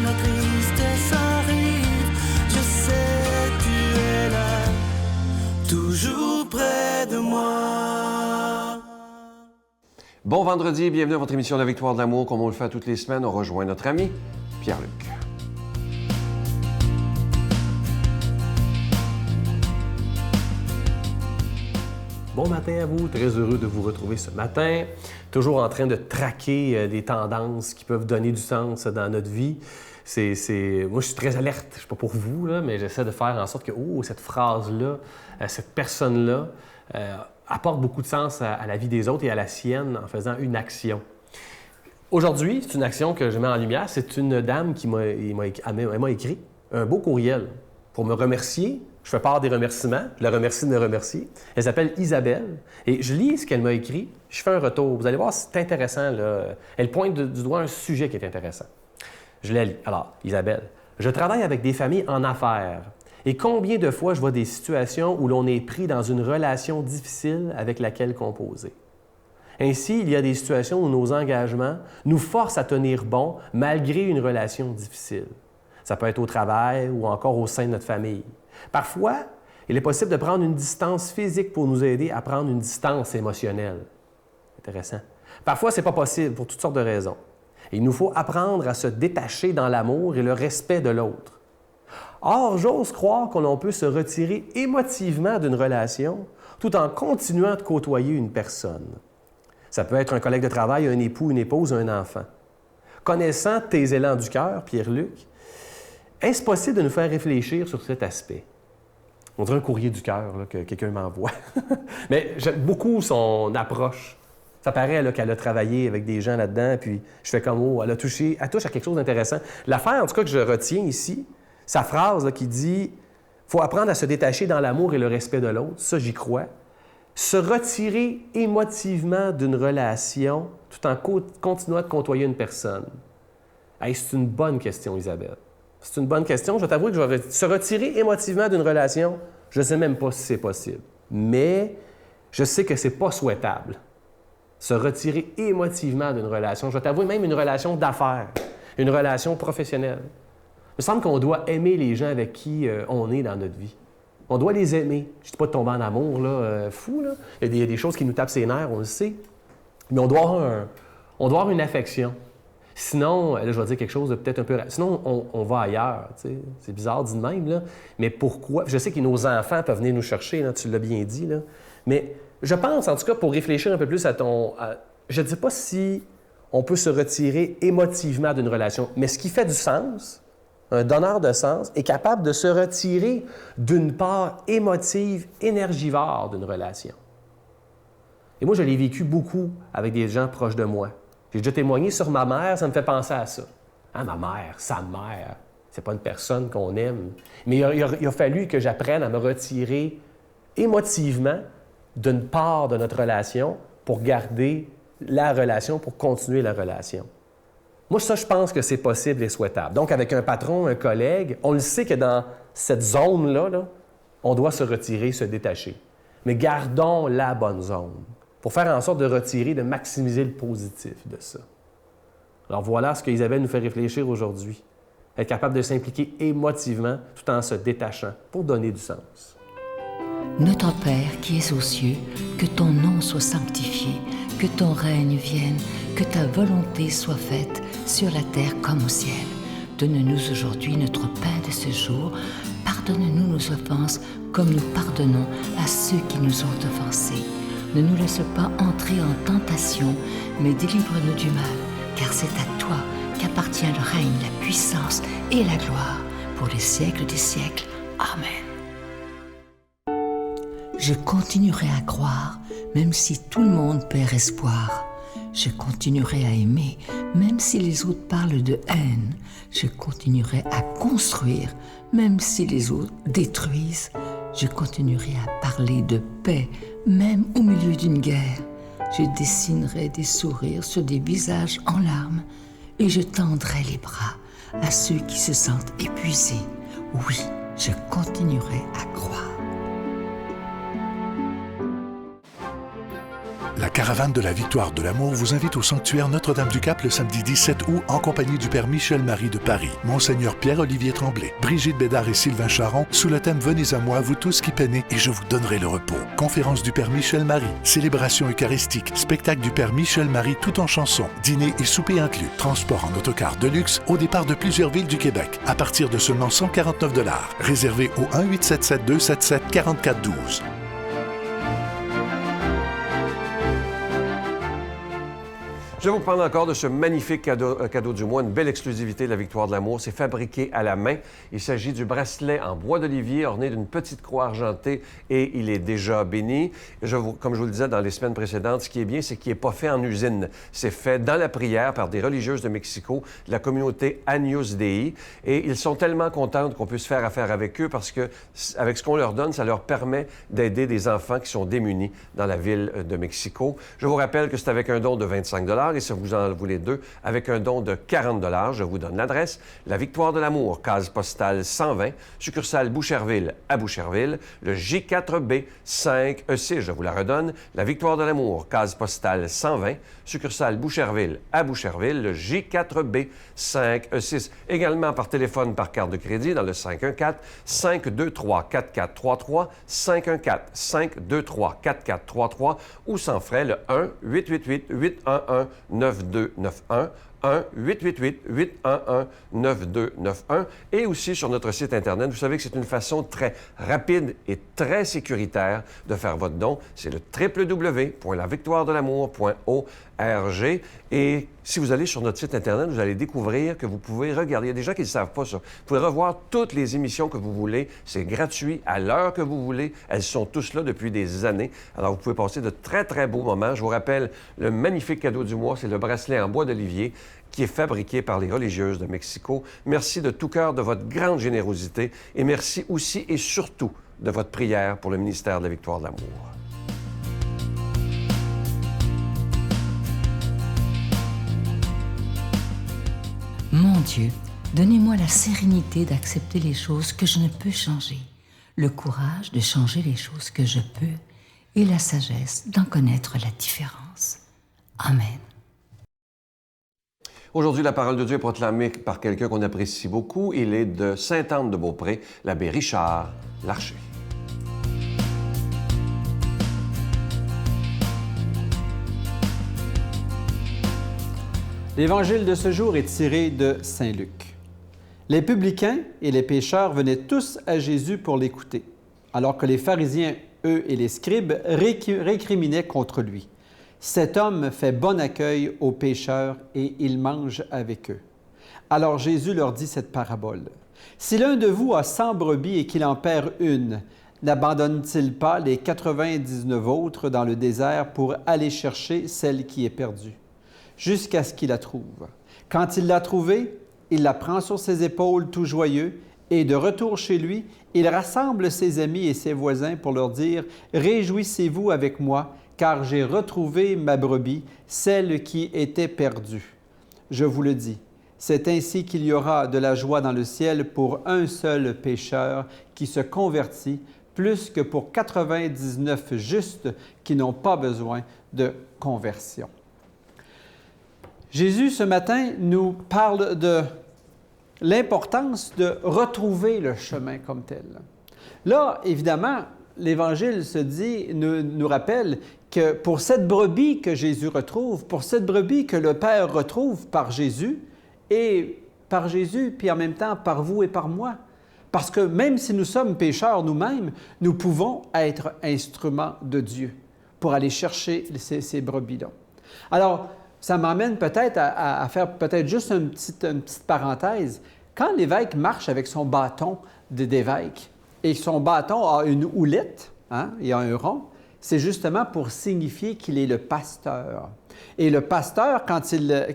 la tristesse arrive, je sais tu es là, toujours près de moi. Bon vendredi, bienvenue à votre émission La Victoire de l'amour. Comme on le fait toutes les semaines, on rejoint notre ami Pierre-Luc. Bon matin à vous, très heureux de vous retrouver ce matin. Toujours en train de traquer des tendances qui peuvent donner du sens dans notre vie. Moi, je suis très alerte, je ne sais pas pour vous, là, mais j'essaie de faire en sorte que cette phrase-là, cette personne-là, apporte beaucoup de sens à la vie des autres et à la sienne en faisant une action. Aujourd'hui, c'est une action que je mets en lumière. C'est une dame qui m'a écrit un beau courriel pour me remercier. Je fais part des remerciements. Je la remercie de me remercier. Elle s'appelle Isabelle. Et je lis ce qu'elle m'a écrit. Je fais un retour. Vous allez voir, c'est intéressant, là. Elle pointe du doigt un sujet qui est intéressant. Je la lis. Alors, Isabelle, je travaille avec des familles en affaires. Et combien de fois je vois des situations où l'on est pris dans une relation difficile avec laquelle composer. Ainsi, il y a des situations où nos engagements nous forcent à tenir bon malgré une relation difficile. Ça peut être au travail ou encore au sein de notre famille. Parfois, il est possible de prendre une distance physique pour nous aider à prendre une distance émotionnelle. Intéressant. Parfois, ce n'est pas possible pour toutes sortes de raisons. Il nous faut apprendre à se détacher dans l'amour et le respect de l'autre. Or, j'ose croire qu'on peut se retirer émotivement d'une relation tout en continuant de côtoyer une personne. Ça peut être un collègue de travail, un époux, une épouse, un enfant. Connaissant tes élans du cœur, Pierre-Luc, est-ce possible de nous faire réfléchir sur cet aspect? On dirait un courrier du cœur là, que quelqu'un m'envoie. Mais j'aime beaucoup son approche. Ça paraît là, qu'elle a travaillé avec des gens là-dedans, puis je fais comme, elle touche à quelque chose d'intéressant. L'affaire, en tout cas, que je retiens ici, sa phrase là, qui dit « faut apprendre à se détacher dans l'amour et le respect de l'autre », ça, j'y crois. Se retirer émotivement d'une relation tout en continuant de côtoyer une personne. Hey, c'est une bonne question, Isabelle. C'est une bonne question. Je vais t'avouer que se retirer émotivement d'une relation, je ne sais même pas si c'est possible. Mais je sais que ce n'est pas souhaitable. Se retirer émotivement d'une relation. Je vais t'avouer même une relation d'affaires, une relation professionnelle. Il me semble qu'on doit aimer les gens avec qui on est dans notre vie. On doit les aimer. Je ne dis pas de tomber en amour, là, fou. Là. Il y a des choses qui nous tapent ses nerfs, on le sait. Mais on doit avoir une affection. Sinon, là, je vais dire quelque chose de peut-être un peu... Sinon, on va ailleurs. Tu sais. C'est bizarre dit de même, là. Mais pourquoi? Je sais que nos enfants peuvent venir nous chercher, là, tu l'as bien dit. Là. Mais je pense, en tout cas, pour réfléchir un peu plus je ne dis pas si on peut se retirer émotivement d'une relation, mais ce qui fait du sens, un donneur de sens, est capable de se retirer d'une part émotive, énergivore d'une relation. Et moi, je l'ai vécu beaucoup avec des gens proches de moi. J'ai déjà témoigné sur ma mère, ça me fait penser à ça. Hein, ma mère, sa mère, c'est pas une personne qu'on aime. Mais il a fallu que j'apprenne à me retirer émotivement d'une part de notre relation pour garder la relation, pour continuer la relation. Moi, ça, je pense que c'est possible et souhaitable. Donc, avec un patron, un collègue, on le sait que dans cette zone-là, là, on doit se retirer, se détacher. Mais gardons la bonne zone pour faire en sorte de retirer, de maximiser le positif de ça. Alors voilà ce que Isabelle nous fait réfléchir aujourd'hui. Être capable de s'impliquer émotivement tout en se détachant pour donner du sens. Notre Père qui es aux cieux, que ton nom soit sanctifié, que ton règne vienne, que ta volonté soit faite sur la terre comme au ciel. Donne-nous aujourd'hui notre pain de ce jour. Pardonne-nous nos offenses comme nous pardonnons à ceux qui nous ont offensés. Ne nous laisse pas entrer en tentation, mais délivre-nous du mal, car c'est à toi qu'appartient le règne, la puissance et la gloire pour les siècles des siècles. Amen. Je continuerai à croire, même si tout le monde perd espoir. Je continuerai à aimer, même si les autres parlent de haine. Je continuerai à construire, même si les autres détruisent. Je continuerai à parler de paix, même au milieu d'une guerre. Je dessinerai des sourires sur des visages en larmes et je tendrai les bras à ceux qui se sentent épuisés. Oui, je continuerai à croire. La caravane de la Victoire de l'amour vous invite au sanctuaire Notre-Dame-du-Cap le samedi 17 août en compagnie du Père Michel-Marie de Paris, Monseigneur Pierre-Olivier Tremblay, Brigitte Bédard et Sylvain Charon, sous le thème « Venez à moi, vous tous qui peinez, et je vous donnerai le repos ». Conférence du Père Michel-Marie, célébration eucharistique, spectacle du Père Michel-Marie tout en chansons, dîner et souper inclus, transport en autocar de luxe au départ de plusieurs villes du Québec, à partir de seulement 149 $. Réservé au 1-877-277-4412. Je vais vous parler encore de ce magnifique cadeau du mois, une belle exclusivité de la Victoire de l'amour. C'est fabriqué à la main. Il s'agit du bracelet en bois d'olivier orné d'une petite croix argentée et il est déjà béni. Comme je vous le disais dans les semaines précédentes, ce qui est bien, c'est qu'il n'est pas fait en usine. C'est fait dans la prière par des religieuses de Mexico, de la communauté Agnus Dei. Et ils sont tellement contents qu'on puisse faire affaire avec eux parce que, avec ce qu'on leur donne, ça leur permet d'aider des enfants qui sont démunis dans la ville de Mexico. Je vous rappelle que c'est avec un don de 25 $. Et si vous en voulez deux, avec un don de 40 $, je vous donne l'adresse. La Victoire de l'amour, case postale 120, succursale Boucherville à Boucherville, le J4B 5E6, je vous la redonne. La Victoire de l'amour, case postale 120, succursale Boucherville à Boucherville, le J4B 5E6. Également par téléphone par carte de crédit dans le 514-523-4433, 514-523-4433 ou sans frais le 1-888-811-9291, 1-888-811-9291 et aussi sur notre site Internet. Vous savez que c'est une façon très rapide et très sécuritaire de faire votre don. C'est le www.lavictoiredelamour.org. Et si vous allez sur notre site Internet, vous allez découvrir que vous pouvez regarder. Il y a des gens qui ne savent pas ça. Vous pouvez revoir toutes les émissions que vous voulez. C'est gratuit à l'heure que vous voulez. Elles sont tous là depuis des années. Alors, vous pouvez passer de très, très beaux moments. Je vous rappelle, le magnifique cadeau du mois, c'est le bracelet en bois d'olivier qui est fabriqué par les religieuses de Mexico. Merci de tout cœur de votre grande générosité et merci aussi et surtout de votre prière pour le ministère de la Victoire de l'amour. Mon Dieu, donnez-moi la sérénité d'accepter les choses que je ne peux changer, le courage de changer les choses que je peux et la sagesse d'en connaître la différence. Amen. Aujourd'hui, la parole de Dieu est proclamée par quelqu'un qu'on apprécie beaucoup. Il est de Sainte-Anne-de-Beaupré, l'abbé Richard Larcher. L'évangile de ce jour est tiré de Saint Luc. Les publicains et les pécheurs venaient tous à Jésus pour l'écouter, alors que les pharisiens, eux et les scribes, récriminaient contre lui. Cet homme fait bon accueil aux pécheurs et il mange avec eux. Alors Jésus leur dit cette parabole. Si l'un de vous a 100 brebis et qu'il en perd une, n'abandonne-t-il pas les 99 autres dans le désert pour aller chercher celle qui est perdue, jusqu'à ce qu'il la trouve? Quand il l'a trouvée, il la prend sur ses épaules tout joyeux et de retour chez lui, il rassemble ses amis et ses voisins pour leur dire « Réjouissez-vous avec moi, car j'ai retrouvé ma brebis, celle qui était perdue. Je vous le dis, c'est ainsi qu'il y aura de la joie dans le ciel pour un seul pécheur qui se convertit, plus que pour 99 justes qui n'ont pas besoin de conversion. » Jésus, ce matin, nous parle de l'importance de retrouver le chemin comme tel. Là, évidemment, l'Évangile nous rappelle que pour cette brebis que Jésus retrouve, pour cette brebis que le Père retrouve par Jésus, et par Jésus, puis en même temps par vous et par moi, parce que même si nous sommes pécheurs nous-mêmes, nous pouvons être instruments de Dieu pour aller chercher ces brebis-là. Alors, ça m'amène peut-être à faire peut-être juste une petite parenthèse. Quand l'évêque marche avec son bâton d'évêque et son bâton a une houlette, il y a un rond, c'est justement pour signifier qu'il est le pasteur. Et le pasteur, quand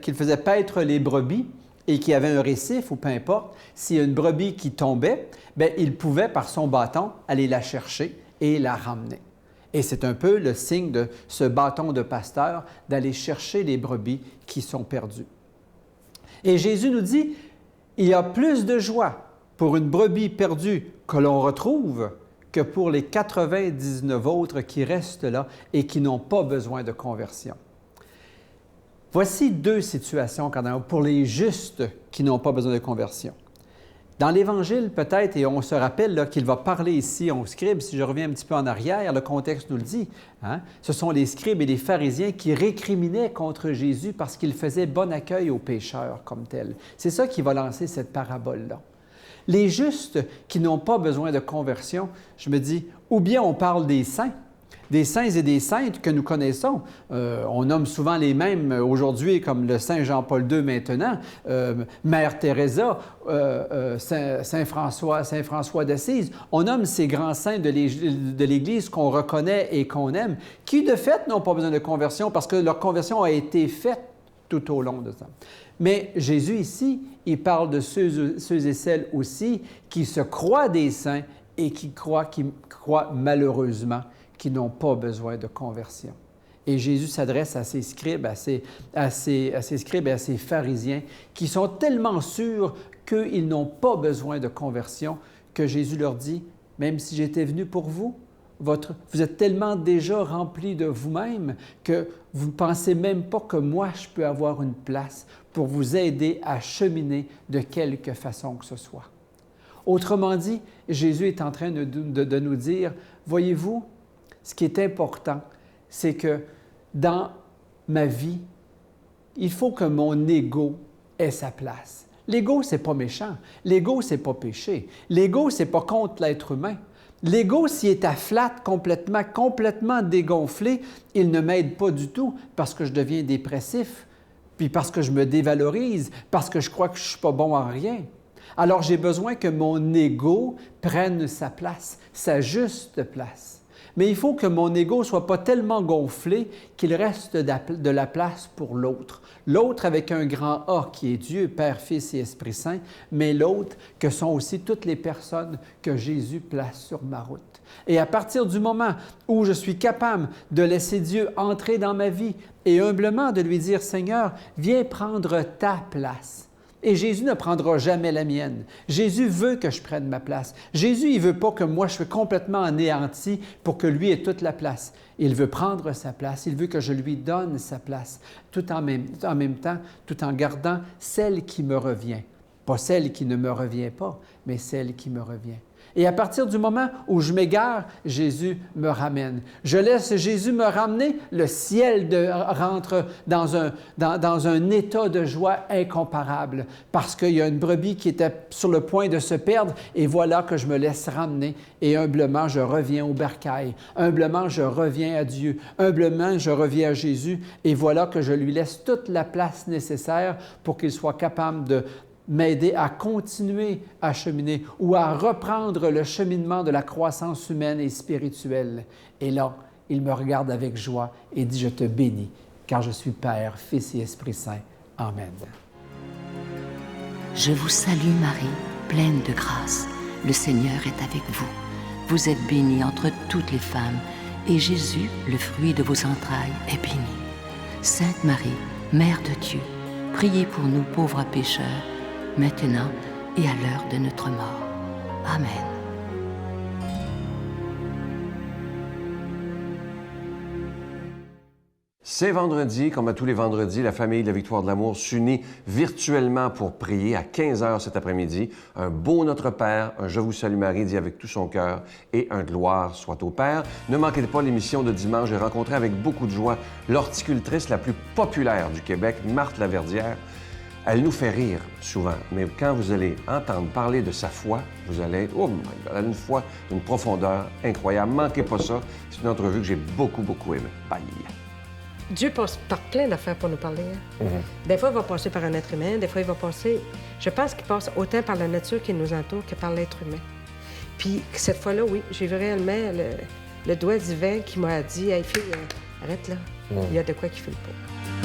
qu'il faisait paître les brebis et qu'il y avait un récif ou peu importe, s'il y a une brebis qui tombait, bien, il pouvait par son bâton aller la chercher et la ramener. Et c'est un peu le signe de ce bâton de pasteur, d'aller chercher les brebis qui sont perdues. Et Jésus nous dit, il y a plus de joie pour une brebis perdue que l'on retrouve que pour les 99 autres qui restent là et qui n'ont pas besoin de conversion. Voici deux situations pour les justes qui n'ont pas besoin de conversion. Dans l'Évangile, peut-être, et on se rappelle là, qu'il va parler ici aux scribes, si je reviens un petit peu en arrière, le contexte nous le dit, hein? Ce sont les scribes et les pharisiens qui récriminaient contre Jésus parce qu'il faisait bon accueil aux pécheurs comme tel. C'est ça qui va lancer cette parabole-là. Les justes qui n'ont pas besoin de conversion, je me dis, ou bien on parle des saints et des saintes que nous connaissons. On nomme souvent les mêmes aujourd'hui, comme le Saint Jean-Paul II maintenant, Mère Teresa, Saint François d'Assise. On nomme ces grands saints de l'Église qu'on reconnaît et qu'on aime, qui de fait n'ont pas besoin de conversion parce que leur conversion a été faite tout au long de ça. Mais Jésus ici, il parle de ceux et celles aussi qui se croient des saints et qui croient malheureusement qui n'ont pas besoin de conversion. Et Jésus s'adresse à ces scribes, à ces scribes et à ces pharisiens qui sont tellement sûrs qu'ils n'ont pas besoin de conversion que Jésus leur dit, même si j'étais venu pour vous, vous êtes tellement déjà remplis de vous-même que vous ne pensez même pas que moi, je peux avoir une place pour vous aider à cheminer de quelque façon que ce soit. Autrement dit, Jésus est en train de nous dire, voyez-vous, ce qui est important, c'est que dans ma vie, il faut que mon ego ait sa place. L'ego, c'est pas méchant. L'ego, c'est pas péché. L'ego, c'est pas contre l'être humain. L'ego, s'il est à flat complètement dégonflé, il ne m'aide pas du tout parce que je deviens dépressif, puis parce que je me dévalorise, parce que je crois que je ne suis pas bon en rien. Alors, j'ai besoin que mon ego prenne sa place, sa juste place. Mais il faut que mon ego ne soit pas tellement gonflé qu'il reste de la place pour l'autre. L'autre avec un grand A qui est Dieu, Père, Fils et Esprit Saint, mais l'autre que sont aussi toutes les personnes que Jésus place sur ma route. Et à partir du moment où je suis capable de laisser Dieu entrer dans ma vie et humblement de lui dire, Seigneur, viens prendre ta place. Et Jésus ne prendra jamais la mienne. Jésus veut que je prenne ma place. Jésus, il ne veut pas que moi, je sois complètement anéanti pour que lui ait toute la place. Il veut prendre sa place. Il veut que je lui donne sa place, tout en même temps, tout en gardant celle qui me revient. Pas celle qui ne me revient pas, mais celle qui me revient. Et à partir du moment où je m'égare, Jésus me ramène. Je laisse Jésus me ramener, le ciel rentre dans un état de joie incomparable parce qu'il y a une brebis qui était sur le point de se perdre et voilà que je me laisse ramener et humblement je reviens au bercail. Humblement je reviens à Dieu. Humblement je reviens à Jésus et voilà que je lui laisse toute la place nécessaire pour qu'il soit capable de m'aider à continuer à cheminer ou à reprendre le cheminement de la croissance humaine et spirituelle. Et là, il me regarde avec joie et dit, je te bénis, car je suis Père, Fils et Esprit Saint. Amen. Je vous salue Marie, pleine de grâce. Le Seigneur est avec vous. Vous êtes bénie entre toutes les femmes, et Jésus, le fruit de vos entrailles, est béni. Sainte Marie, Mère de Dieu, priez pour nous pauvres pécheurs, maintenant et à l'heure de notre mort. Amen. C'est vendredi, comme à tous les vendredis, la famille de la Victoire de l'Amour s'unit virtuellement pour prier à 15h cet après-midi. Un beau Notre Père, un Je vous salue Marie dit avec tout son cœur et un Gloire soit au Père. Ne manquez pas l'émission de dimanche. J'ai rencontré avec beaucoup de joie l'horticultrice la plus populaire du Québec, Marthe Laverdière. Elle nous fait rire souvent, mais quand vous allez entendre parler de sa foi, vous allez, oh my God, elle a une foi d'une profondeur incroyable. Manquez pas ça. C'est une entrevue que j'ai beaucoup aimée. Bye! Dieu passe par plein d'affaires pour nous parler. Hein? Des fois, il va passer par un être humain, des fois, il va passer... Je pense qu'il passe autant par la nature qui nous entoure que par l'être humain. Puis cette fois-là, oui, j'ai vu réellement le doigt divin qui m'a dit « Hey, fille, arrête là, il y a de quoi qui file pas. »